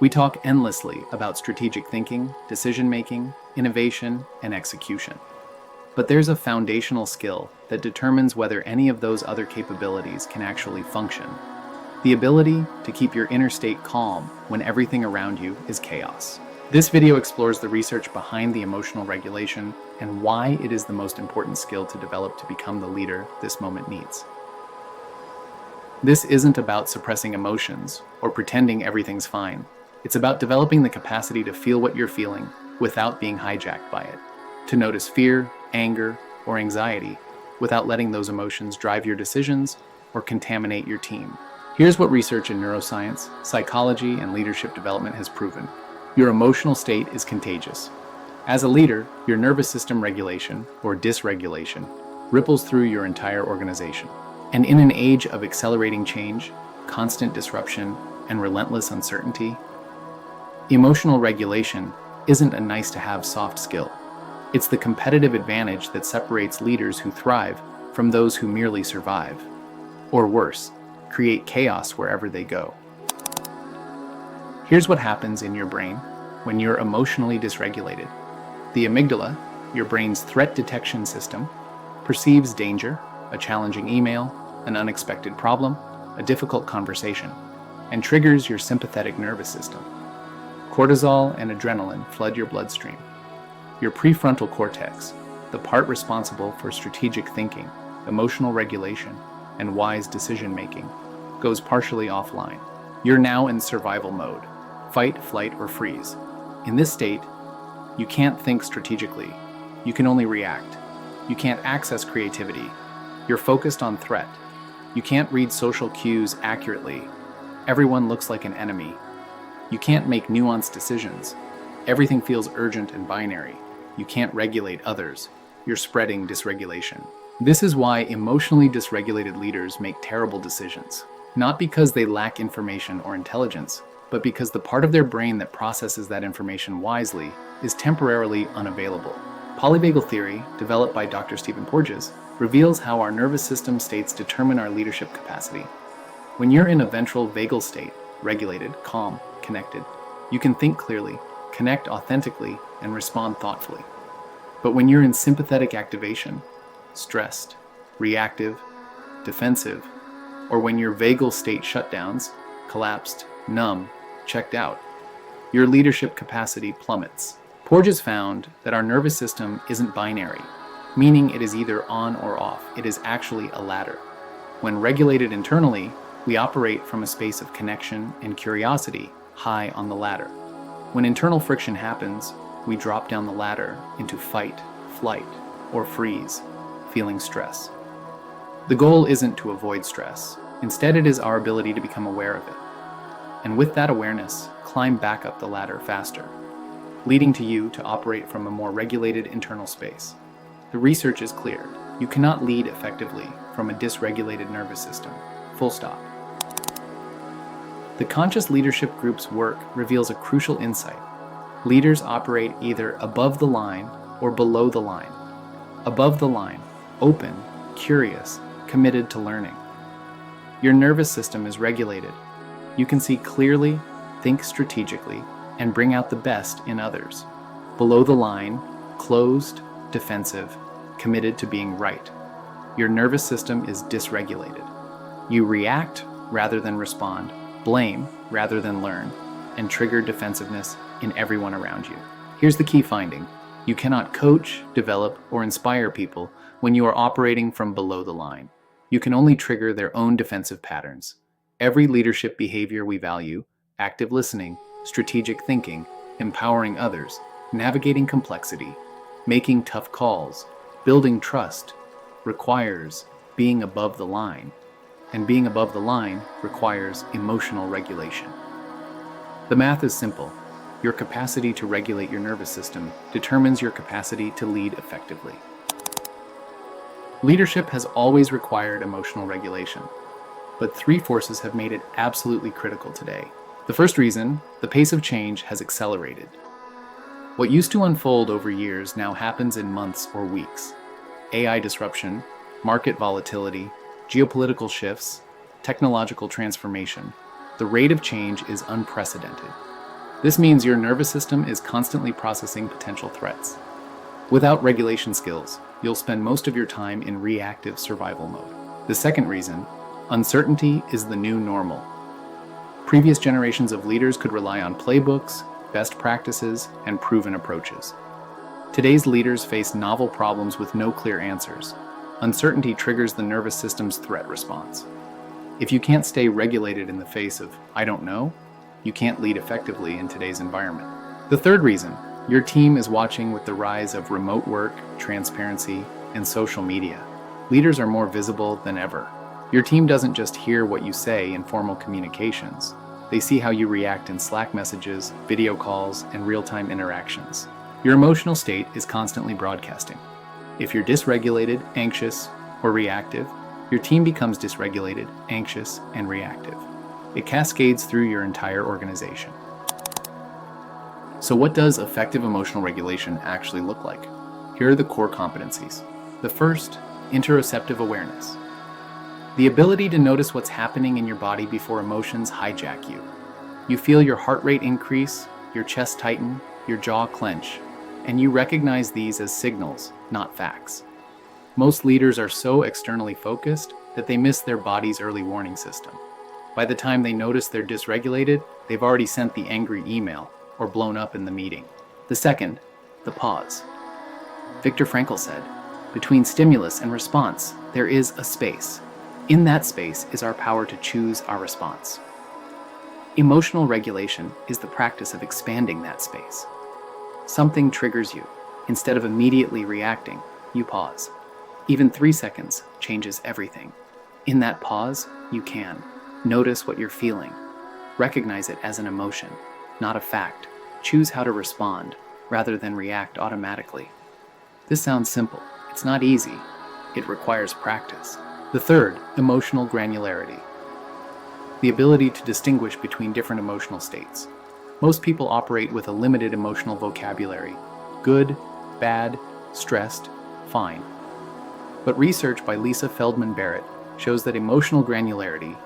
We talk endlessly about strategic thinking, decision-making, innovation, and execution. But there's a foundational skill that determines whether any of those other capabilities can actually function. The ability to keep your inner state calm when everything around you is chaos. This video explores the research behind the emotional regulation and why it is the most important skill to develop to become the leader this moment needs. This isn't about suppressing emotions or pretending everything's fine. It's about developing the capacity to feel what you're feeling without being hijacked by it, to notice fear, anger, or anxiety without letting those emotions drive your decisions or contaminate your team. Here's what research in neuroscience, psychology, and leadership development has proven. Your emotional state is contagious. As a leader, your nervous system regulation, or dysregulation, ripples through your entire organization. And in an age of accelerating change, constant disruption, and relentless uncertainty, emotional regulation isn't a nice-to-have soft skill. It's the competitive advantage that separates leaders who thrive from those who merely survive. Or worse, create chaos wherever they go. Here's what happens in your brain when you're emotionally dysregulated. The amygdala, your brain's threat detection system, perceives danger, a challenging email, an unexpected problem, a difficult conversation, and triggers your sympathetic nervous system. Cortisol and adrenaline flood your bloodstream. Your prefrontal cortex, the part responsible for strategic thinking, emotional regulation, and wise decision-making, goes partially offline. You're now in survival mode, fight, flight, or freeze. In this state, you can't think strategically. You can only react. You can't access creativity. You're focused on threat. You can't read social cues accurately. Everyone looks like an enemy. You can't make nuanced decisions. Everything feels urgent and binary. You can't regulate others. You're spreading dysregulation. This is why emotionally dysregulated leaders make terrible decisions. Not because they lack information or intelligence, but because the part of their brain that processes that information wisely is temporarily unavailable. Polyvagal theory, developed by Dr. Stephen Porges, reveals how our nervous system states determine our leadership capacity. When you're in a ventral vagal state, regulated, calm, connected, you can think clearly, connect authentically, and respond thoughtfully. But when you're in sympathetic activation, stressed, reactive, defensive, or when your vagal state shutdowns, collapsed, numb, checked out, your leadership capacity plummets. Porges found that our nervous system isn't binary, meaning it is either on or off. It is actually a ladder. When regulated internally, we operate from a space of connection and curiosity high on the ladder. When internal friction happens, we drop down the ladder into fight, flight, or freeze, feeling stress. The goal isn't to avoid stress. Instead, it is our ability to become aware of it. And with that awareness, climb back up the ladder faster, leading to you to operate from a more regulated internal space. The research is clear. You cannot lead effectively from a dysregulated nervous system. Full stop. The Conscious Leadership Group's work reveals a crucial insight. Leaders operate either above the line or below the line. Above the line, open, curious, committed to learning. Your nervous system is regulated. You can see clearly, think strategically, and bring out the best in others. Below the line, closed, defensive, committed to being right. Your nervous system is dysregulated. You react rather than respond, blame rather than learn, and trigger defensiveness in everyone around you. Here's the key finding. You cannot coach, develop, or inspire people when you are operating from below the line. You can only trigger their own defensive patterns. Every leadership behavior we value, active listening, strategic thinking, empowering others, navigating complexity, making tough calls, building trust, requires being above the line. And being above the line requires emotional regulation. The math is simple. Your capacity to regulate your nervous system determines your capacity to lead effectively. Leadership has always required emotional regulation, but three forces have made it absolutely critical today. The first reason, the pace of change has accelerated. What used to unfold over years now happens in months or weeks. AI disruption, market volatility, geopolitical shifts, technological transformation. The rate of change is unprecedented. This means your nervous system is constantly processing potential threats. Without regulation skills, you'll spend most of your time in reactive survival mode. The second reason, uncertainty is the new normal. Previous generations of leaders could rely on playbooks, best practices, and proven approaches. Today's leaders face novel problems with no clear answers. Uncertainty triggers the nervous system's threat response. If you can't stay regulated in the face of, "I don't know," you can't lead effectively in today's environment. The third reason, your team is watching with the rise of remote work, transparency, and social media. Leaders are more visible than ever. Your team doesn't just hear what you say in formal communications. They see how you react in Slack messages, video calls, and real-time interactions. Your emotional state is constantly broadcasting. If you're dysregulated, anxious, or reactive, your team becomes dysregulated, anxious, and reactive. It cascades through your entire organization. So what does effective emotional regulation actually look like? Here are the core competencies. The first, interoceptive awareness. The ability to notice what's happening in your body before emotions hijack you. You feel your heart rate increase, your chest tighten, your jaw clench, and you recognize these as signals, not facts. Most leaders are so externally focused that they miss their body's early warning system. By the time they notice they're dysregulated, they've already sent the angry email or blown up in the meeting. The second, the pause. Viktor Frankl said, "Between stimulus and response, there is a space. In that space is our power to choose our response." Emotional regulation is the practice of expanding that space. Something triggers you. Instead of immediately reacting, you pause. Even 3 seconds changes everything. In that pause, you can notice what you're feeling. Recognize it as an emotion, not a fact. Choose how to respond rather than react automatically. This sounds simple. It's not easy. It requires practice. The third, emotional granularity. The ability to distinguish between different emotional states. Most people operate with a limited emotional vocabulary: good, bad, stressed, fine. But research by Lisa Feldman Barrett shows that emotional granularity,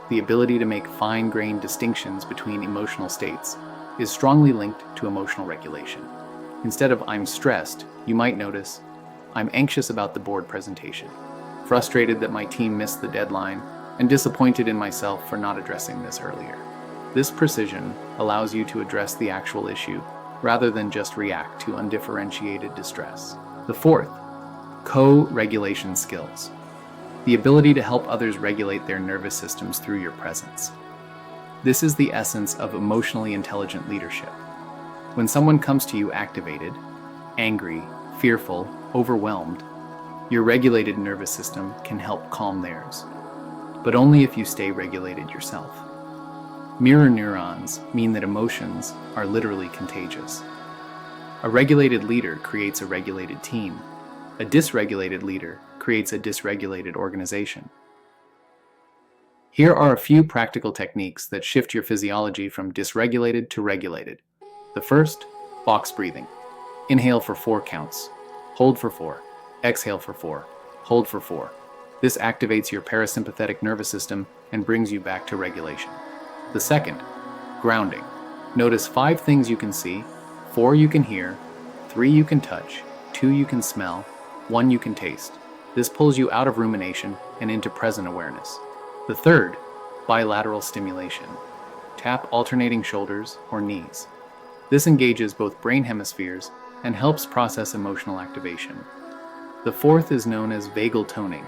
the ability to make fine-grained distinctions between emotional states, is strongly linked to emotional regulation. Instead of "I'm stressed," you might notice, "I'm anxious about the board presentation, frustrated that my team missed the deadline, and disappointed in myself for not addressing this earlier." This precision allows you to address the actual issue rather than just react to undifferentiated distress. The fourth, co-regulation skills. The ability to help others regulate their nervous systems through your presence. This is the essence of emotionally intelligent leadership. When someone comes to you activated, angry, fearful, overwhelmed, your regulated nervous system can help calm theirs, but only if you stay regulated yourself. Mirror neurons mean that emotions are literally contagious. A regulated leader creates a regulated team. A dysregulated leader creates a dysregulated organization. Here are a few practical techniques that shift your physiology from dysregulated to regulated. The first, box breathing. Inhale for 4 counts. Hold for 4. Exhale for 4. Hold for 4. This activates your parasympathetic nervous system and brings you back to regulation. The second, grounding. Notice 5 things you can see, 4 you can hear, 3 you can touch, 2 you can smell, 1 you can taste. This pulls you out of rumination and into present awareness. The third, bilateral stimulation. Tap alternating shoulders or knees. This engages both brain hemispheres and helps process emotional activation. The fourth is known as vagal toning.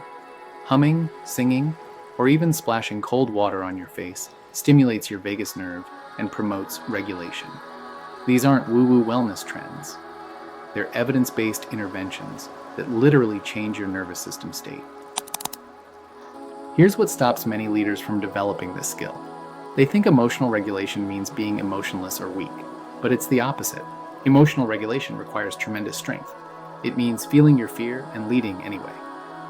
Humming, singing, or even splashing cold water on your face stimulates your vagus nerve and promotes regulation. These aren't woo-woo wellness trends. They're evidence-based interventions that literally change your nervous system state. Here's what stops many leaders from developing this skill. They think emotional regulation means being emotionless or weak, but it's the opposite. Emotional regulation requires tremendous strength. It means feeling your fear and leading anyway.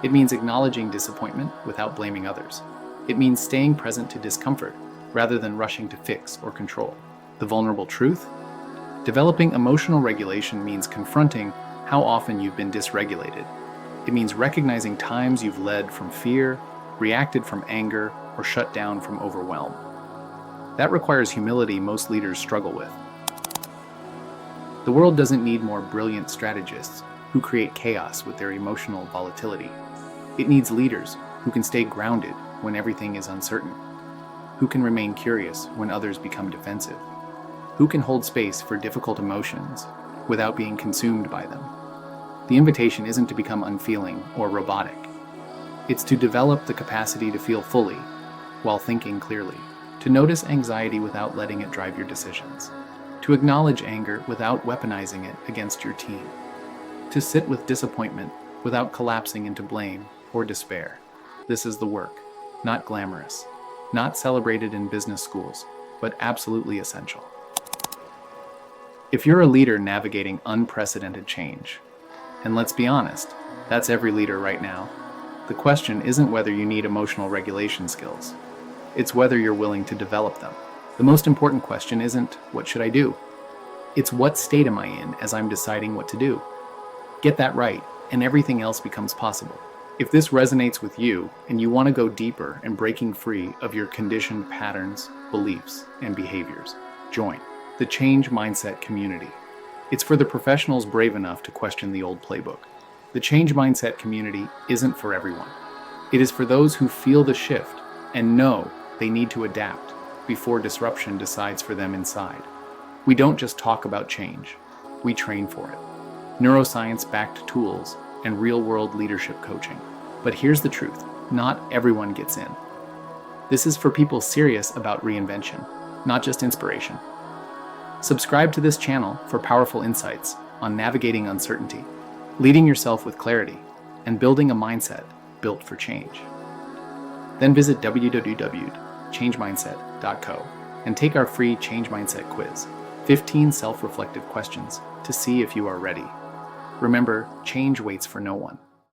It means acknowledging disappointment without blaming others. It means staying present to discomfort rather than rushing to fix or control. The vulnerable truth? Developing emotional regulation means confronting how often you've been dysregulated. It means recognizing times you've led from fear, reacted from anger, or shut down from overwhelm. That requires humility most leaders struggle with. The world doesn't need more brilliant strategists who create chaos with their emotional volatility. It needs leaders who can stay grounded when everything is uncertain, who can remain curious when others become defensive, who can hold space for difficult emotions without being consumed by them. The invitation isn't to become unfeeling or robotic. It's to develop the capacity to feel fully while thinking clearly, to notice anxiety without letting it drive your decisions, to acknowledge anger without weaponizing it against your team, to sit with disappointment without collapsing into blame or despair. This is the work, not glamorous, not celebrated in business schools, but absolutely essential. If you're a leader navigating unprecedented change, and let's be honest, that's every leader right now, the question isn't whether you need emotional regulation skills. It's whether you're willing to develop them. The most important question isn't, what should I do? It's what state am I in as I'm deciding what to do? Get that right, and everything else becomes possible. If this resonates with you, and you want to go deeper in breaking free of your conditioned patterns, beliefs, and behaviors, join the Change Mindset community. It's for the professionals brave enough to question the old playbook. The Change Mindset community isn't for everyone. It is for those who feel the shift and know they need to adapt before disruption decides for them inside. We don't just talk about change, we train for it. Neuroscience-backed tools and real-world leadership coaching. But here's the truth, not everyone gets in. This is for people serious about reinvention, not just inspiration. Subscribe to this channel for powerful insights on navigating uncertainty, leading yourself with clarity, and building a mindset built for change. Then visit www.changemindset.co and take our free Change Mindset quiz, 15 self-reflective questions to see if you are ready. Remember, change waits for no one.